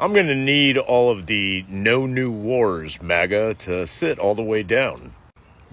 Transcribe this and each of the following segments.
I'm going to need all of the no new wars MAGA to sit all the way down.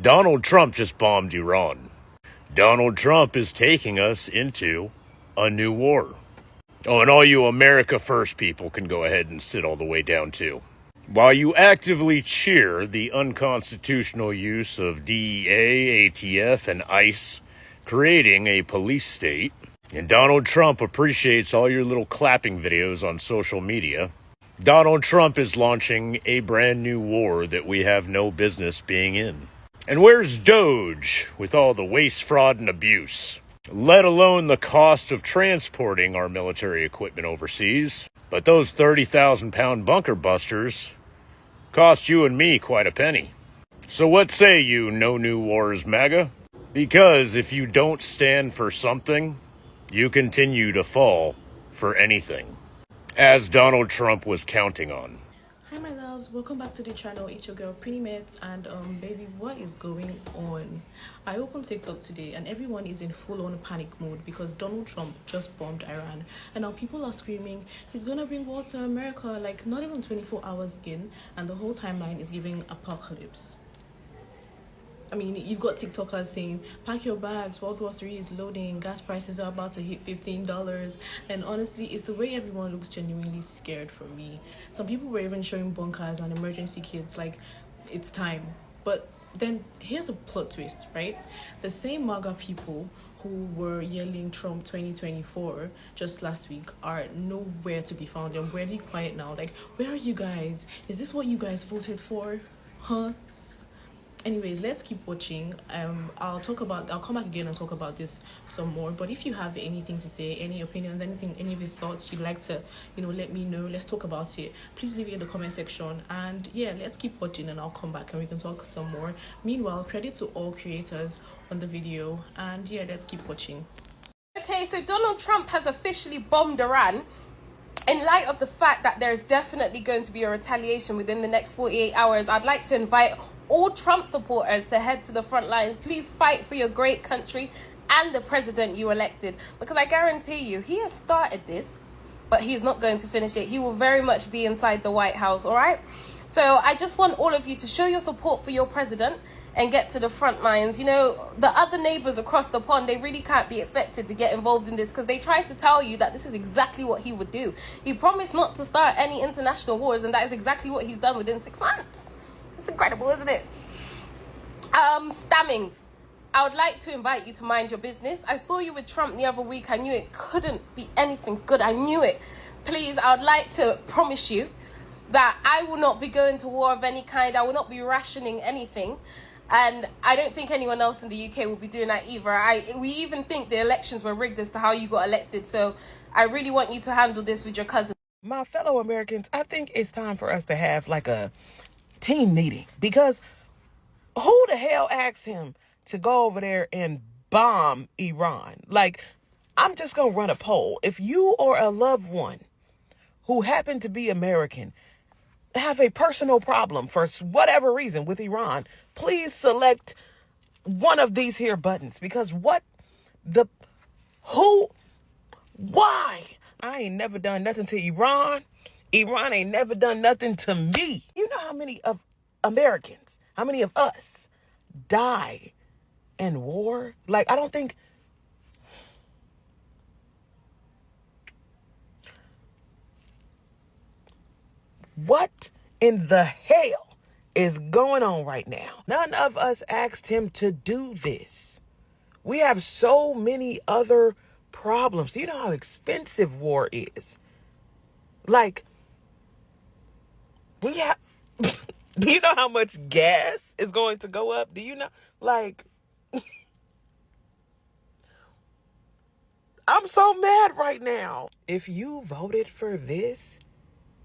Donald Trump just bombed Iran. Donald Trump is taking us into a new war. Oh, and all you America First people can go ahead and sit all the way down too. While you actively cheer the unconstitutional use of DEA, ATF, and ICE creating a police state, and Donald Trump appreciates all your little clapping videos on social media, Donald Trump is launching a brand new war that we have no business being in. And where's Doge with all the waste, fraud, and abuse? Let alone the cost of transporting our military equipment overseas. But those 30,000-pound bunker busters cost you and me quite a penny. So what say you, no new wars MAGA? Because if you don't stand for something, you continue to fall for anything, as Donald Trump was counting on. Hi my loves, welcome back to the channel. It's your girl Pretty Meds, and baby, what is going on? I opened TikTok today and everyone is in full-on panic mode because Donald Trump just bombed Iran, and now people are screaming he's gonna bring war to America, like not even 24 hours in, and the whole timeline is giving apocalypse. I mean, you've got TikTokers saying, pack your bags, World War III is loading, gas prices are about to hit $15. And honestly, it's the way everyone looks genuinely scared for me. Some people were even showing bunkers and emergency kits like, it's time. But then here's a plot twist, right? The same MAGA people who were yelling Trump 2024 just last week are nowhere to be found. They're weirdly quiet now. Like, where are you guys? Is this what you guys voted for? Huh? Anyways, let's keep watching. I'll come back again and talk about this some more. But if you have anything to say, any opinions, anything, any of your thoughts you'd like to, let me know. Let's talk about it. Please leave it in the comment section. And yeah, let's keep watching and I'll come back and we can talk some more. Meanwhile, credit to all creators on the video. And yeah, let's keep watching. Okay, so Donald Trump has officially bombed Iran. In light of the fact that there's definitely going to be a retaliation within the next 48 hours, I'd like to invite all Trump supporters to head to the front lines. Please fight for your great country and the president you elected, because I guarantee you, he has started this, but he's not going to finish it. He will very much be inside the White House, all right? So I just want all of you to show your support for your president and get to the front lines. The other neighbors across the pond, they really can't be expected to get involved in this because they tried to tell you that this is exactly what he would do. He promised not to start any international wars, and that is exactly what he's done within 6 months. It's incredible, isn't it? Stammings, I would like to invite you to mind your business. I saw you with Trump the other week. I knew it couldn't be anything good. I knew it. Please, I would like to promise you that I will not be going to war of any kind. I will not be rationing anything. And I don't think anyone else in the UK will be doing that either. We even think the elections were rigged as to how you got elected. So I really want you to handle this with your cousin. My fellow Americans, I think it's time for us to have like a team meeting, because who the hell asked him to go over there and bomb Iran? Like, I'm just going to run a poll. If you or a loved one who happen to be American have a personal problem for whatever reason with Iran, please select one of these here buttons, because why? I ain't never done nothing to Iran. Iran ain't never done nothing to me. You know how many of Americans, how many of us die in war? Like, I don't think... What in the hell is going on right now? None of us asked him to do this. We have so many other problems. Do you know how expensive war is? Like, we have... Do you know how much gas is going to go up? Do you know? Like, I'm so mad right now. If you voted for this,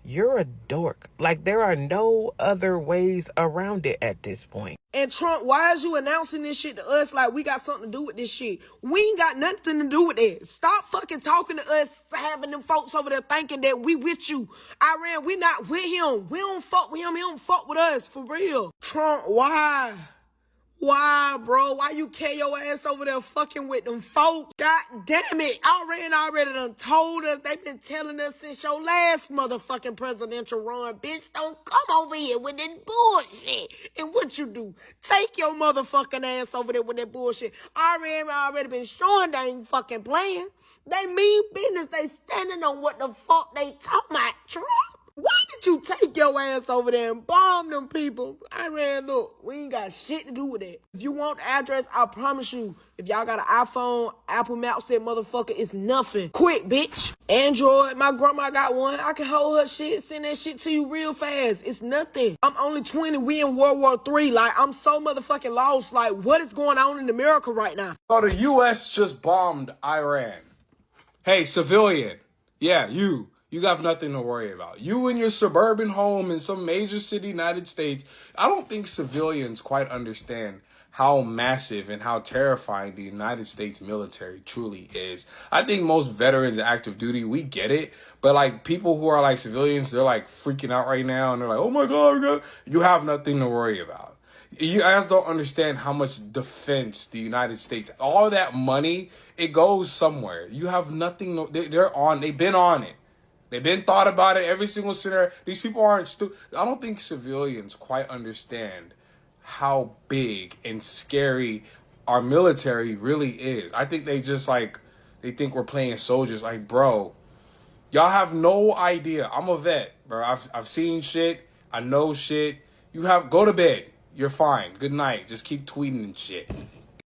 you're a dork. Like, there are no other ways around it at this point. And Trump, why is you announcing this shit to us like we got something to do with this shit? We ain't got nothing to do with it. Stop fucking talking to us, having them folks over there thinking that we with you. Iran, we not with him. We don't fuck with him. He don't fuck with us, for real. Trump, why? Why, bro? Why you carry your ass over there fucking with them folks? God damn it. Iran already done told us. They been telling us since your last motherfucking presidential run. Bitch, don't come over here with that bullshit. And what you do? Take your motherfucking ass over there with that bullshit. Iran already been showing they ain't fucking playing. They mean business. They standing on what the fuck they talking about, Trump. Why did you take your ass over there and bomb them people? Iran, look, we ain't got shit to do with that. If you want the address, I promise you, if y'all got an iPhone, Apple Maps, that motherfucker, it's nothing. Quick, bitch. Android, my grandma got one. I can hold her shit, send that shit to you real fast. It's nothing. I'm only 20. We in World War III. Like, I'm so motherfucking lost. Like, what is going on in America right now? So the U.S. just bombed Iran. Hey, civilian. Yeah, you have nothing to worry about. You in your suburban home in some major city, United States. I don't think civilians quite understand how massive and how terrifying the United States military truly is. I think most veterans active duty, we get it. But like people who are like civilians, they're like freaking out right now. And they're like, oh my God, you have nothing to worry about. You guys don't understand how much defense the United States, all that money, it goes somewhere. You have nothing. They've been on it. They've been thought about it. Every single scenario. These people aren't stupid. I don't think civilians quite understand how big and scary our military really is. I think they just they think we're playing soldiers. Like, bro, y'all have no idea. I'm a vet, bro. I've seen shit. I know shit. Go to bed. You're fine. Good night. Just keep tweeting and shit.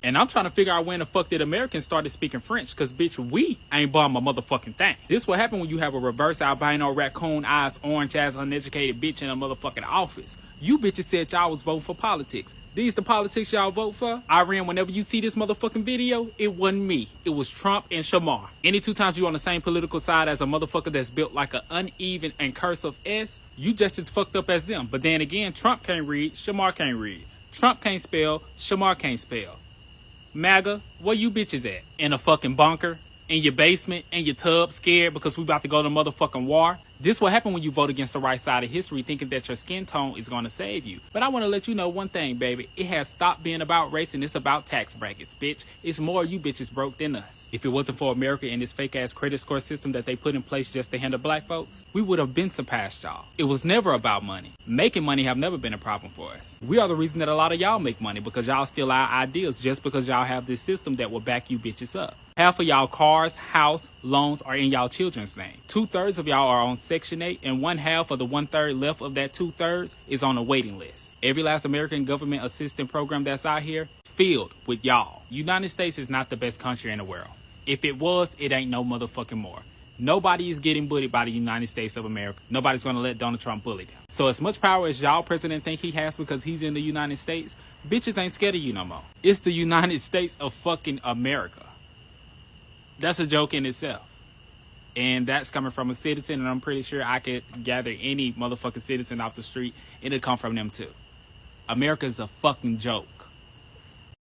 And I'm trying to figure out when the fuck did Americans started speaking French, because, bitch, we ain't bomb a motherfucking thing. This what happen when you have a reverse albino, raccoon eyes, orange ass, uneducated bitch in a motherfucking office. You bitches said y'all was voting for politics. These the politics y'all vote for? Iran, whenever you see this motherfucking video, it wasn't me. It was Trump and Shamar. Any two times you on the same political side as a motherfucker that's built like an uneven and cursive S, you just as fucked up as them. But then again, Trump can't read, Shamar can't read. Trump can't spell, Shamar can't spell. MAGA, where you bitches at? In a fucking bunker? In your basement? In your tub? Scared because we about to go to motherfucking war? This will happen when you vote against the right side of history, thinking that your skin tone is going to save you. But I want to let you know one thing, baby. It has stopped being about race and it's about tax brackets, bitch. It's more you bitches broke than us. If it wasn't for America and this fake-ass credit score system that they put in place just to handle black folks, we would have been surpassed y'all. It was never about money. Making money have never been a problem for us. We are the reason that a lot of y'all make money, because y'all steal our ideas just because y'all have this system that will back you bitches up. Half of y'all cars, house, loans are in y'all children's name. 2/3 of y'all are on Section 8, and 1/2 of the 1/3 left of that 2/3 is on a waiting list. Every last American government assistance program that's out here, filled with y'all. United States is not the best country in the world. If it was, it ain't no motherfucking more. Nobody is getting bullied by the United States of America. Nobody's going to let Donald Trump bully them. So as much power as y'all president think he has because he's in the United States, bitches ain't scared of you no more. It's the United States of fucking America. That's a joke in itself. And that's coming from a citizen, and I'm pretty sure I could gather any motherfucking citizen off the street, and it'll come from them too. America's a fucking joke.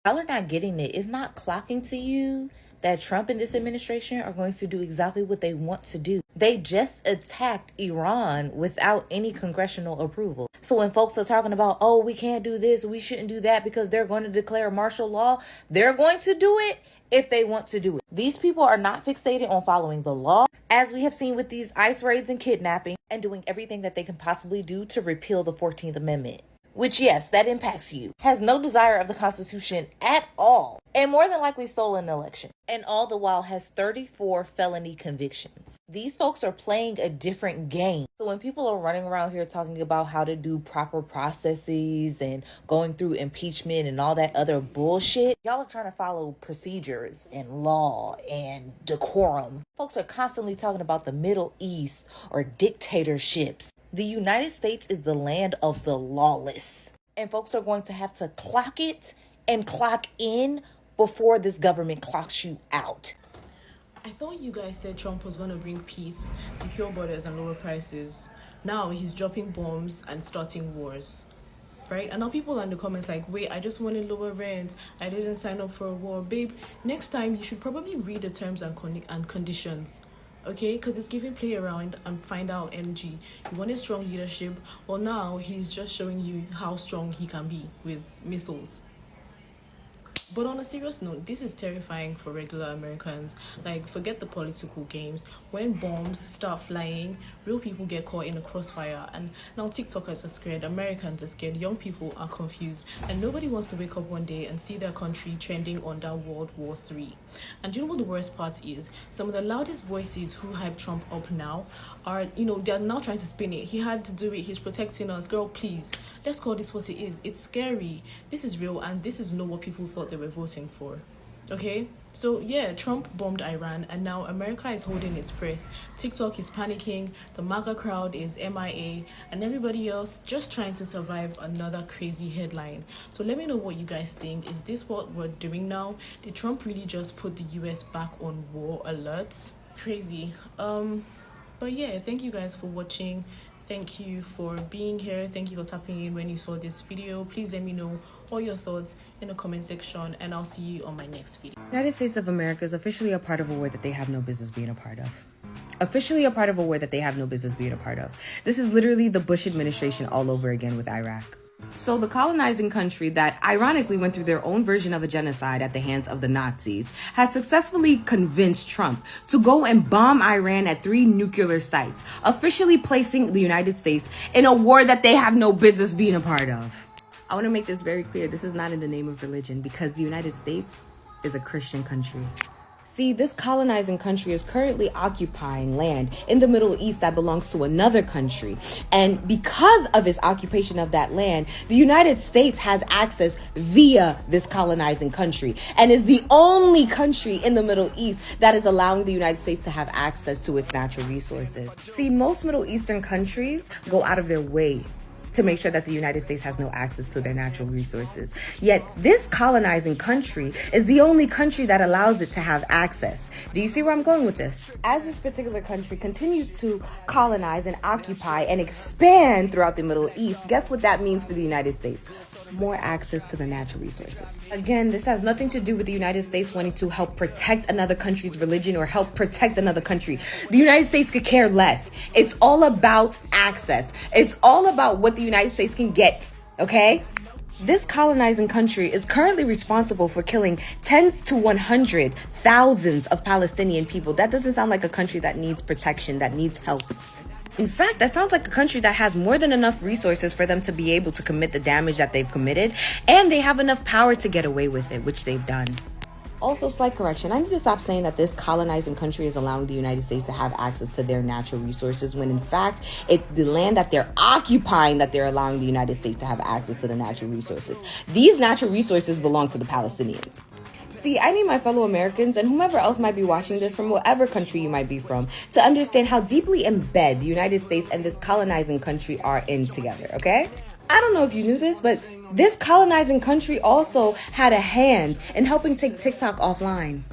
Y'all are not getting it. It's not clocking to you that Trump and this administration are going to do exactly what they want to do. They just attacked Iran without any congressional approval. So when folks are talking about, oh, we can't do this, we shouldn't do that because they're going to declare martial law, they're going to do it if they want to do it. These people are not fixated on following the law, as we have seen with these ICE raids and kidnapping, and doing everything that they can possibly do to repeal the 14th Amendment. Which, yes, that impacts you. Has no desire of the Constitution at all. And more than likely stole an election. And all the while has 34 felony convictions. These folks are playing a different game. So when people are running around here talking about how to do proper processes and going through impeachment and all that other bullshit, y'all are trying to follow procedures and law and decorum. Folks are constantly talking about the Middle East or dictatorships. The United States is the land of the lawless. And folks are going to have to clock it and clock in before this government clocks you out. I thought you guys said Trump was going to bring peace, secure borders, and lower prices. Now he's dropping bombs and starting wars. Right? And now people are in the comments like, wait, I just wanted lower rent. I didn't sign up for a war. Babe, next time you should probably read the terms and conditions. Okay, because it's giving play around and find out energy. You wanted strong leadership. Well, now he's just showing you how strong he can be with missiles. But on a serious note, this is terrifying for regular Americans. Like, forget the political games. When bombs start flying, real people get caught in a crossfire. And now TikTokers are scared, Americans are scared, young people are confused, and nobody wants to wake up one day and see their country trending under World War III. And do you know what the worst part is? Some of the loudest voices who hype Trump up now are, they're now trying to spin it. He had to do it. He's protecting us. Girl, please. Let's call this what it is. It's scary. This is real, and this is not what people thought they were voting for. Okay? So, yeah, Trump bombed Iran, and now America is holding its breath. TikTok is panicking, the MAGA crowd is MIA, and everybody else just trying to survive another crazy headline. So let me know what you guys think. Is this what we're doing now? Did Trump really just put the US back on war alert? Crazy. But yeah, thank you guys for watching. Thank you for being here. Thank you for tapping in when you saw this video. Please let me know all your thoughts in the comment section, and I'll see you on my next video. United States of America is officially a part of a war that they have no business being a part of. Officially a part of a war that they have no business being a part of. This is literally the Bush administration all over again with Iraq. So the colonizing country that ironically went through their own version of a genocide at the hands of the Nazis has successfully convinced Trump to go and bomb Iran at 3 nuclear sites, officially placing the United States in a war that they have no business being a part of. I want to make this very clear. This is not in the name of religion, because the United States is a Christian country. See, this colonizing country is currently occupying land in the Middle East that belongs to another country. And because of its occupation of that land, the United States has access via this colonizing country, and is the only country in the Middle East that is allowing the United States to have access to its natural resources. See, most Middle Eastern countries go out of their way to make sure that the United States has no access to their natural resources. Yet this colonizing country is the only country that allows it to have access. Do you see where I'm going with this? As this particular country continues to colonize and occupy and expand throughout the Middle East, guess what that means for the United States? More access to the natural resources. Again, this has nothing to do with the United States wanting to help protect another country's religion or help protect another country. The United States could care less. It's all about access. It's all about what the United States can get, okay? This colonizing country is currently responsible for killing tens to 100 thousands of Palestinian people. That doesn't sound like a country that needs protection, that needs help. In fact, that sounds like a country that has more than enough resources for them to be able to commit the damage that they've committed, and they have enough power to get away with it, which they've done. Also, slight correction, I need to stop saying that this colonizing country is allowing the United States to have access to their natural resources, when in fact, it's the land that they're occupying that they're allowing the United States to have access to the natural resources. These natural resources belong to the Palestinians. See, I need my fellow Americans and whomever else might be watching this from whatever country you might be from to understand how deeply embedded the United States and this colonizing country are in together, okay? I don't know if you knew this, but this colonizing country also had a hand in helping take TikTok offline.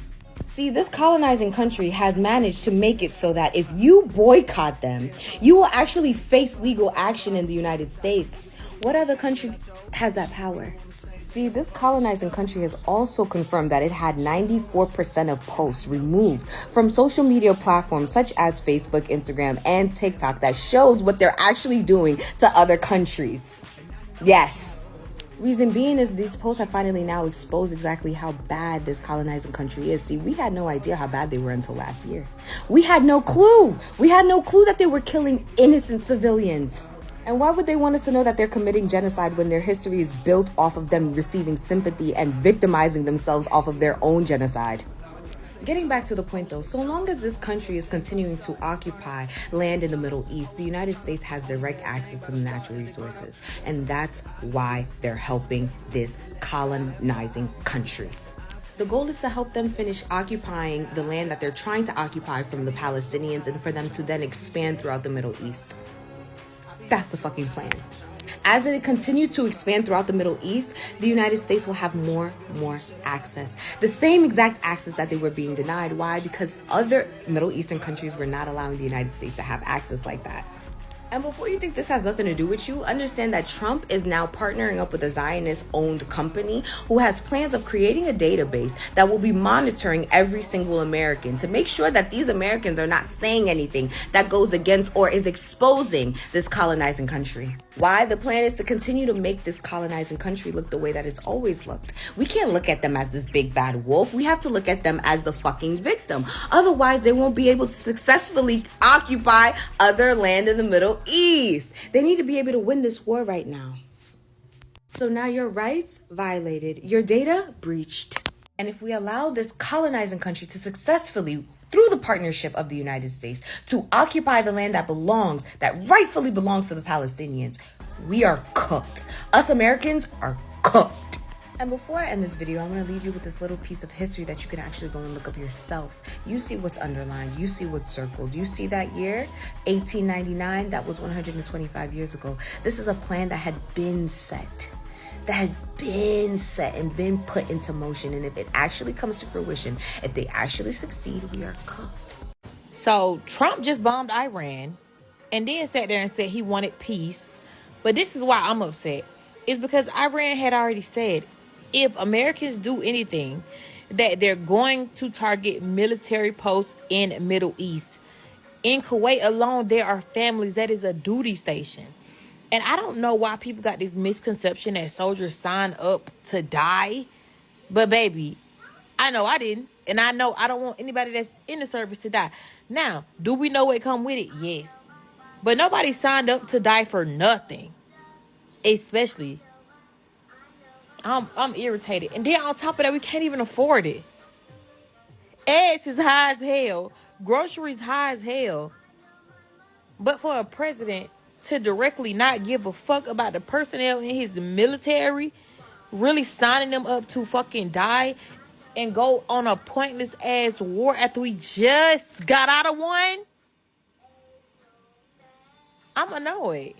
See, this colonizing country has managed to make it so that if you boycott them, you will actually face legal action in the United States. What other country has that power? See, this colonizing country has also confirmed that it had 94% of posts removed from social media platforms such as Facebook, Instagram, and TikTok that shows what they're actually doing to other countries. Yes. Reason being is these posts have finally now exposed exactly how bad this colonizing country is. See, we had no idea how bad they were until last year. We had no clue. We had no clue that they were killing innocent civilians. And why would they want us to know that they're committing genocide when their history is built off of them receiving sympathy and victimizing themselves off of their own genocide? Getting back to the point though, so long as this country is continuing to occupy land in the Middle East, the United States has direct access to the natural resources. And that's why they're helping this colonizing country. The goal is to help them finish occupying the land that they're trying to occupy from the Palestinians, and for them to then expand throughout the Middle East. That's the fucking plan. As it continues to expand throughout the Middle East, the United States will have more access. The same exact access that they were being denied. Why? Because other Middle Eastern countries were not allowing the United States to have access like that. And before you think this has nothing to do with you, understand that Trump is now partnering up with a Zionist-owned company who has plans of creating a database that will be monitoring every single American to make sure that these Americans are not saying anything that goes against or is exposing this colonizing country. Why? The plan is to continue to make this colonizing country look the way that it's always looked. We can't look at them as this big bad wolf. We have to look at them as the fucking victim. Otherwise, they won't be able to successfully occupy other land in the Middle East. They need to be able to win this war right now. So now your rights violated, your data breached. And if we allow this colonizing country to successfully, through the partnership of the United States, to occupy the land that rightfully belongs to the Palestinians, we are cooked. Us Americans are cooked. And before I end this video, I want to leave you with this little piece of history that you can actually go and look up yourself. You see what's underlined. You see what's circled. You see that year, 1899? That was 125 years ago. This is a plan that had been set. And been put into motion. And if it actually comes to fruition, if they actually succeed, we are cooked. So Trump just bombed Iran and then sat there and said he wanted peace. But this is why I'm upset. It's because Iran had already said if Americans do anything, that they're going to target military posts in Middle East. In Kuwait alone, there are families that is a duty station. And I don't know why people got this misconception that soldiers sign up to die. But baby, I know I didn't. And I know I don't want anybody that's in the service to die. Now, do we know what come with it? Yes. But nobody signed up to die for nothing. Especially, I'm irritated. And then on top of that, we can't even afford it. Eggs is high as hell. Groceries high as hell. But for a president to directly not give a fuck about the personnel in his military, really signing them up to fucking die and go on a pointless ass war after we just got out of one, I'm annoyed.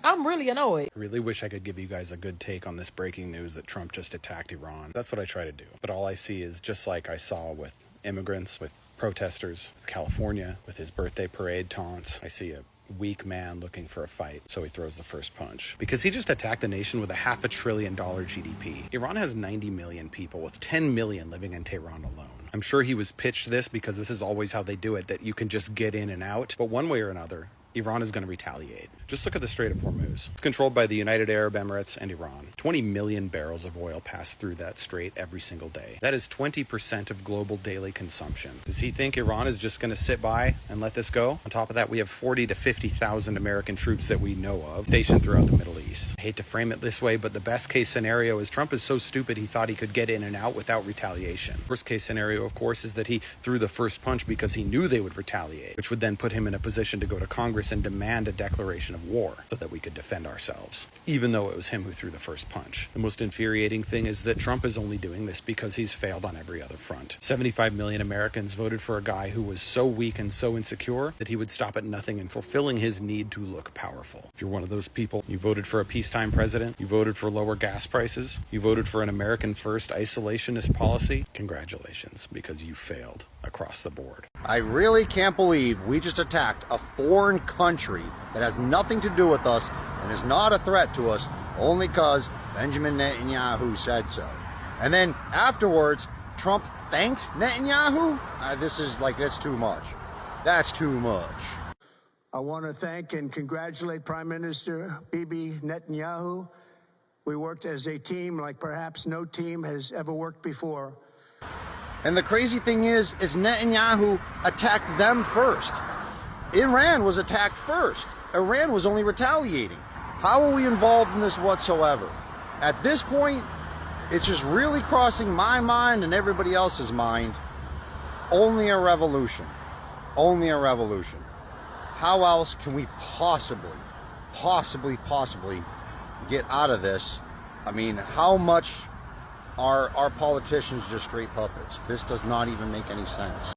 I'm really annoyed. I really wish I could give you guys a good take on this breaking news that Trump just attacked Iran. That's what I try to do. But all I see is just like I saw with immigrants, with protesters, with California, with his birthday parade taunts. I see a weak man looking for a fight, so he throws the first punch. Because he just attacked a nation with a $500 billion GDP. Iran has 90 million people, with 10 million living in Tehran alone. I'm sure he was pitched this because this is always how they do it, that you can just get in and out. But one way or another, Iran is going to retaliate. Just look at the Strait of Hormuz. It's controlled by the United Arab Emirates and Iran. 20 million barrels of oil pass through that strait every single day. That is 20% of global daily consumption. Does he think Iran is just going to sit by and let this go? On top of that, we have 40 to 50,000 American troops that we know of stationed throughout the Middle East. I hate to frame it this way, but the best case scenario is Trump is so stupid he thought he could get in and out without retaliation. Worst case scenario, of course, is that he threw the first punch because he knew they would retaliate, which would then put him in a position to go to Congress and demand a declaration of war so that we could defend ourselves, even though it was him who threw the first punch. The most infuriating thing is that Trump is only doing this because he's failed on every other front. 75 million Americans voted for a guy who was so weak and so insecure that he would stop at nothing in fulfilling his need to look powerful. If you're one of those people, you voted for a peacetime president, you voted for lower gas prices, you voted for an American first isolationist policy, congratulations, because you failed across the board. I really can't believe we just attacked a foreign country that has nothing to do with us and is not a threat to us only because Benjamin Netanyahu said so. And then afterwards, Trump thanked Netanyahu? That's too much. That's too much. I want to thank and congratulate Prime Minister Bibi Netanyahu. We worked as a team like perhaps no team has ever worked before. And the crazy thing is Netanyahu attacked them first. Iran was attacked first. Iran was only retaliating. How are we involved in this whatsoever? At this point, it's just really crossing my mind and everybody else's mind. Only a revolution. Only a revolution. How else can we possibly get out of this? I mean, how much are our politicians just straight puppets? This does not even make any sense.